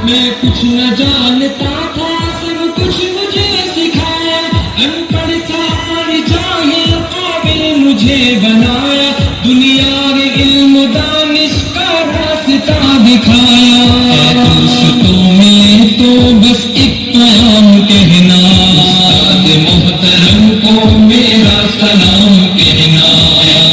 میں کچھ نہ جانتا تھا سب کچھ مجھے سکھایا، ان پڑھ تھا اور جاہل قابل مجھے بنایا، دنیا کے علم و دانش کا راستہ دکھایا۔ دوستوں میں تو بس ایک پیام کہنا، استاد محترم کو میرا سلام کہنا۔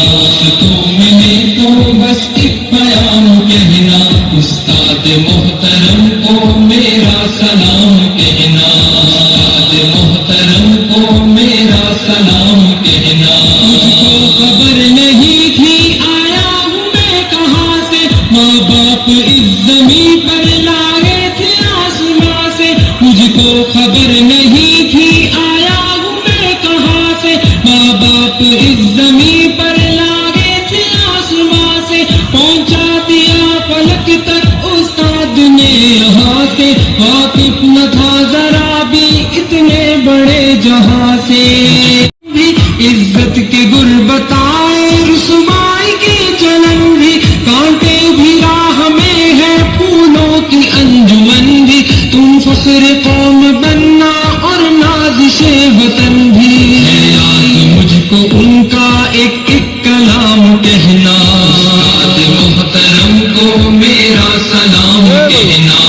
دوستوں میں تو بس ایک پیام کہنا، استاد محترم کو میرا سلام کہنا، استاد محترم کو میرا سلام کہنا۔ مجھ کو خبر نہیں تھی آیا ہوں میں کہاں سے، ماں باپ اس زمین پر لائے تھے آسماں سے، مجھ کو خبر نہیں تھی آیا ہوں میں کہاں سے، ماں باپ اس زمین پر لائے تھے آسماں سے، پہنچا دیا فلک تک استاد نے یہاں سے، واقف نہ تھا ذرا بھی اتنے بڑے جہاں سے، بھی عزت کے گر بتائے رسوائی کے چلن بھی، کانٹے بھی راہ میں ہے پھولوں کی انجمن بھی، تم فخر قوم بننا اور نازش وطن بھی، ہے یاد مجھ کو ان کا ایک ایک کلام کہنا، استاد محترم کو میرا سلام کہنا۔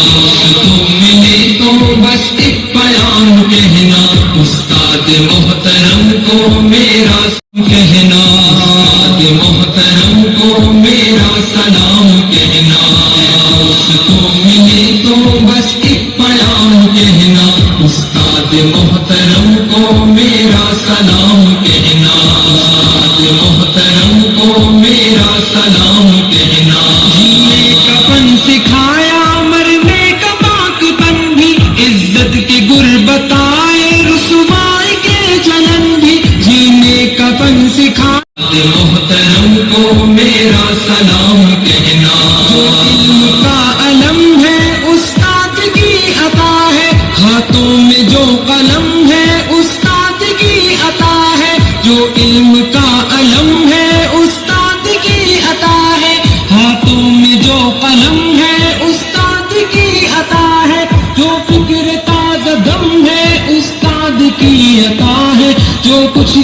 دوستوں ملے تو بس ایک پیام کہنا، استاد محترم کو میرا کہنا، استاد محترم کو میرا سلام کہنا۔ دوستوں ملے تو بس ایک پیام کہنا، استاد محترم کو میرا سلام کہنا، استاد محترم کو میرا سلام کہنا۔ جینے کا فن سکھایا مرنے کا پاک پن بھی، عزت کے گر بتائے رسوائی کے چلن بھی، جینے کا فن سکھایا محترم کو میرا سلام کہنا۔ جو علم کا علم ہے استاد کی عطا ہے، ہاتھوں میں جو قلم ہے استاد کی عطا ہے، جو علم کا علم ہے استاد کی عطا ہے، ہاتھوں میں جو قلم ہے استاد کی عطا ہے، جو فکر تازہ دم ہے استاد کی عطا ہے، جو کچھ